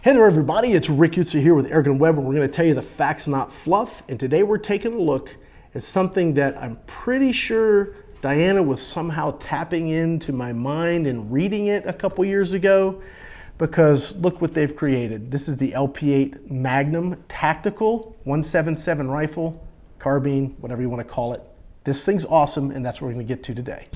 Hey there everybody, it's Rick Utzer here with AirgunWeb, and we're going to tell you the facts, not fluff. And today we're taking a look at something that I'm pretty sure Diana was somehow tapping into my mind and reading it a couple years ago, because look what they've created. This is the LP8 Magnum Tactical 177 rifle, carbine, whatever you want to call it. This thing's awesome, and that's what we're going to get to today.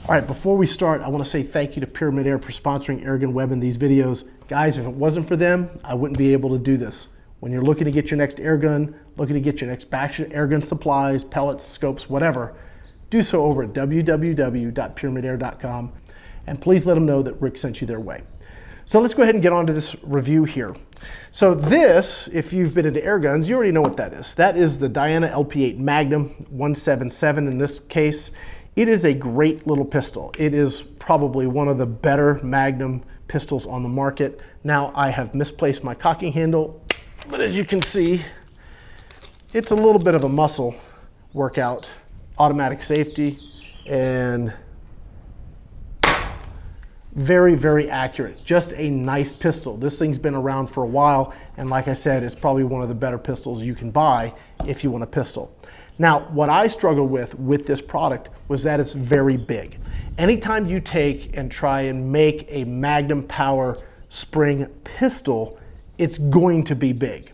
All right, before we start, I want to say thank you to Pyramid Air for sponsoring AirgunWeb in these videos. Guys, if it wasn't for them, I wouldn't be able to do this. When you're looking to get your next airgun, looking to get your next batch of airgun supplies, pellets, scopes, whatever, do so over at www.pyramidair.com, and please let them know that Rick sent you their way. So let's go ahead and get on to this review here. So this, if you've been into airguns, you already know what that is. That is the Diana LP8 Magnum 177 in this case. It is a great little pistol. It is probably one of the better Magnum pistols on the market. Now, I have misplaced my cocking handle, but as you can see, it's a little bit of a muscle workout. Automatic safety, and very, very accurate. Just a nice pistol. This thing's been around for a while, and like I said, it's probably one of the better pistols you can buy if you want a pistol. Now, what I struggled with this product was that it's very big. Anytime you take and try and make a Magnum Power spring pistol, it's going to be big.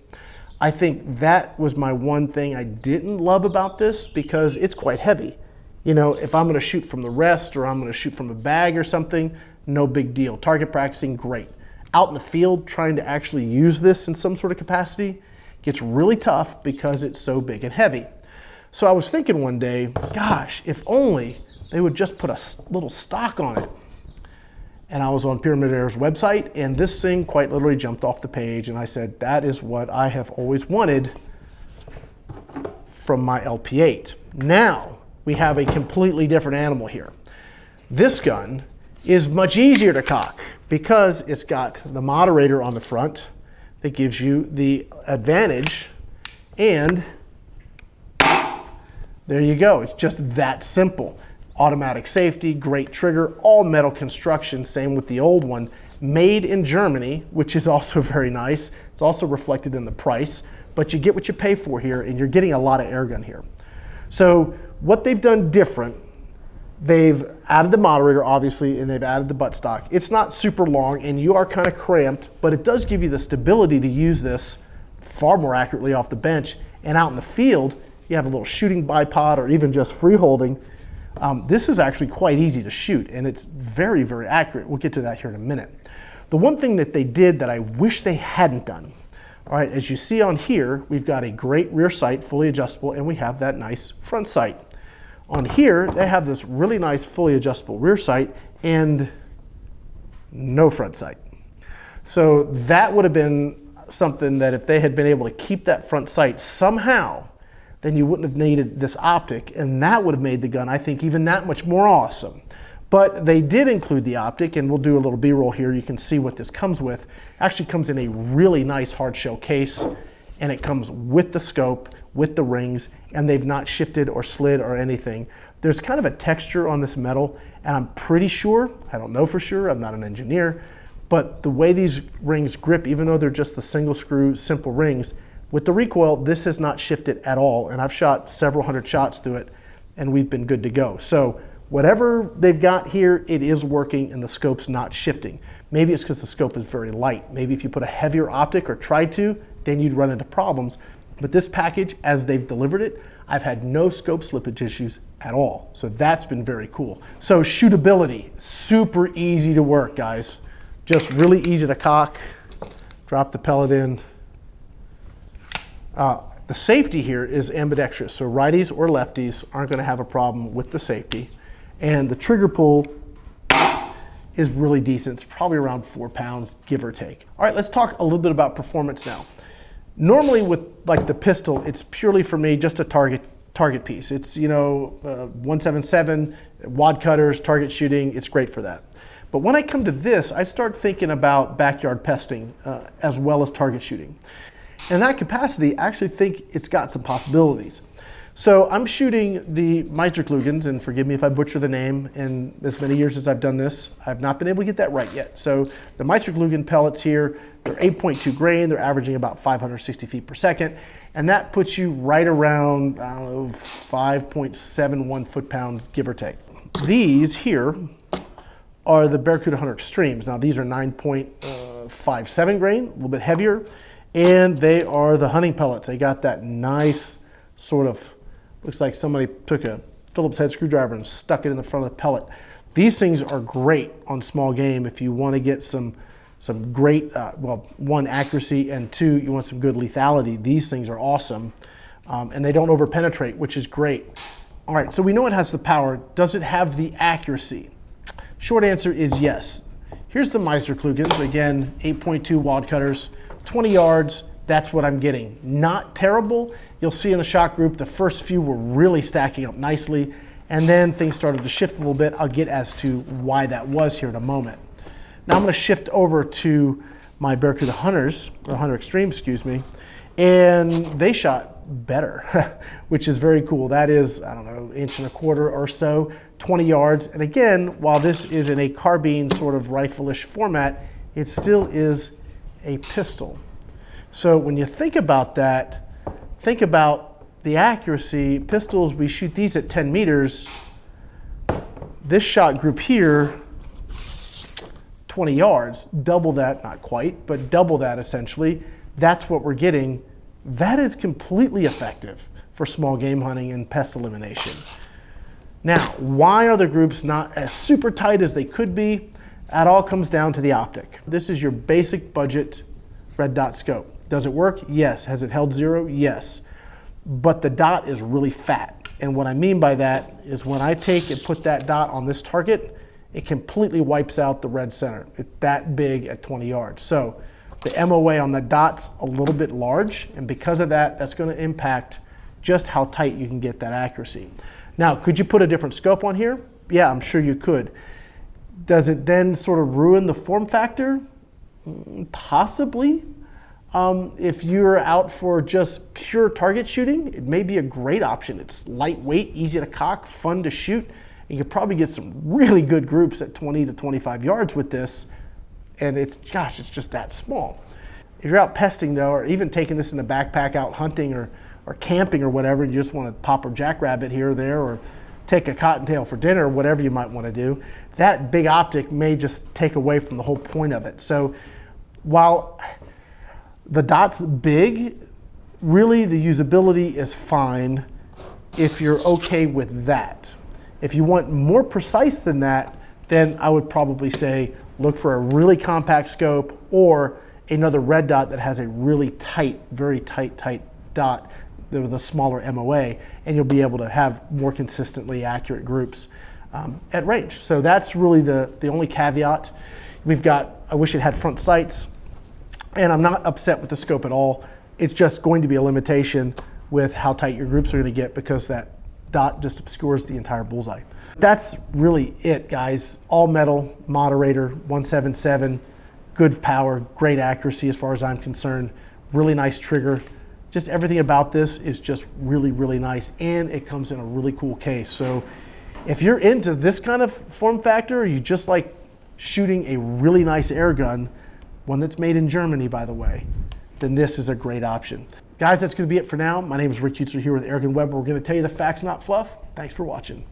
I think that was my one thing I didn't love about this, because it's quite heavy. You know, if I'm gonna shoot from the rest or I'm gonna shoot from a bag or something, no big deal. Target practicing, great. Out in the field, trying to actually use this in some sort of capacity gets really tough because it's so big and heavy. So I was thinking one day, gosh, if only they would just put a little stock on it. And I was on Pyramid Air's website, and this thing quite literally jumped off the page, and I said, that is what I have always wanted from my LP8. Now, we have a completely different animal here. This gun is much easier to cock because it's got the moderator on the front that gives you the advantage, and there you go. It's just that simple. Automatic safety, great trigger, all metal construction, same with the old one. Made in Germany, which is also very nice. It's also reflected in the price, but you get what you pay for here, and you're getting a lot of airgun here. So what they've done different, they've added the moderator, obviously, and they've added the buttstock. It's not super long, and you are kind of cramped, but it does give you the stability to use this far more accurately off the bench. And out in the field, you have a little shooting bipod or even just free holding. This is actually quite easy to shoot, and it's very, very accurate. We'll get to that here in a minute. The one thing that they did that I wish they hadn't done, all right, as you see on here, we've got a great rear sight, fully adjustable, and we have that nice front sight. On here, they have this really nice fully adjustable rear sight and no front sight. So that would have been something that if they had been able to keep that front sight somehow, then you wouldn't have needed this optic, and that would have made the gun, I think, even that much more awesome. But they did include the optic, and we'll do a little B-roll here. You can see what this comes with. It actually comes in a really nice hard shell case, and it comes with the scope, with the rings, and they've not shifted or slid or anything. There's kind of a texture on this metal, and I'm pretty sure, I don't know for sure, I'm not an engineer, but the way these rings grip, even though they're just the single screw, simple rings, with the recoil, this has not shifted at all, and I've shot several hundred shots through it, and we've been good to go. So whatever they've got here, it is working, and the scope's not shifting. Maybe it's because the scope is very light. Maybe if you put a heavier optic or tried to, then you'd run into problems. But this package, as they've delivered it, I've had no scope slippage issues at all. So that's been very cool. So shootability, super easy to work, guys. Just really easy to cock, drop the pellet in. The safety here is ambidextrous, so righties or lefties aren't going to have a problem with the safety. And the trigger pull is really decent. It's probably around 4 pounds, give or take. All right, let's talk a little bit about performance now. Normally with like the pistol, it's purely for me just to target target piece. It's, 177, Wadcutters, target shooting, it's great for that. But when I come to this, I start thinking about backyard pesting as well as target shooting. In that capacity, I actually think it's got some possibilities. So I'm shooting the Meisterkugeln, and forgive me if I butcher the name, in as many years as I've done this, I've not been able to get that right yet. So the Meisterkugeln pellets here, they're 8.2 grain, they're averaging about 560 feet per second, and that puts you right around, 5.71 foot-pounds, give or take. These here are the Baracuda Hunter Extremes. Now these are 9.57 grain, a little bit heavier, and they are the hunting pellets. They got that nice sort of, looks like somebody took a Phillips head screwdriver and stuck it in the front of the pellet. These things are great on small game if you want to get some great, one, accuracy, and two, you want some good lethality. These things are awesome, and they don't over-penetrate, which is great. All right, so we know it has the power. Does it have the accuracy? Short answer is yes. Here's the Meisterkugeln, again, 8.2 Wadcutters, 20 yards, that's what I'm getting. Not terrible. You'll see in the shot group, the first few were really stacking up nicely, and then things started to shift a little bit. I'll get as to why that was here in a moment. Now I'm going to shift over to my Baracuda Hunters, or Hunter Extreme, excuse me, and they shot better, which is very cool. That is, I don't know, 1.25 inches or so, 20 yards. And again, while this is in a carbine sort of rifle-ish format, it still is a pistol. So when you think about that, think about the accuracy. Pistols, we shoot these at 10 meters. This shot group here, 20 yards, double that, not quite, but double that essentially. That's what we're getting. That is completely effective for small game hunting and pest elimination. Now, why are the groups not as super tight as they could be? That all comes down to the optic. This is your basic budget red dot scope. Does it work? Yes. Has it held zero? Yes. But the dot is really fat. And what I mean by that is when I take and put that dot on this target, it completely wipes out the red center. It's that big at 20 yards. So the MOA on the dot's a little bit large, and because of that, that's going to impact just how tight you can get that accuracy. Now, could you put a different scope on here? Yeah, I'm sure you could. Does it then sort of ruin the form factor? Possibly. If you're out for just pure target shooting, it may be a great option. It's lightweight, easy to cock, fun to shoot. You could probably get some really good groups at 20 to 25 yards with this, and it's just that small. If you're out pesting though, or even taking this in a backpack out hunting or camping or whatever, and you just want to pop a jackrabbit here or there, or take a cottontail for dinner, or whatever you might want to do, that big optic may just take away from the whole point of it. So while the dot's big, really the usability is fine if you're okay with that. If you want more precise than that, then I would probably say look for a really compact scope or another red dot that has a really tight, very tight dot with a smaller MOA, and you'll be able to have more consistently accurate groups at range. So that's really the only caveat. We've got, I wish it had front sights, and I'm not upset with the scope at all. It's just going to be a limitation with how tight your groups are going to get because that dot just obscures the entire bullseye. That's really it, guys. All metal, moderator, 177, good power, great accuracy as far as I'm concerned, really nice trigger. Just everything about this is just really, really nice, and it comes in a really cool case. So if you're into this kind of form factor, you just like shooting a really nice air gun, one that's made in Germany, by the way, then this is a great option. Guys, that's going to be it for now. My name is Rick Utzer here with AirgunWeb. We're going to tell you the facts, not fluff. Thanks for watching.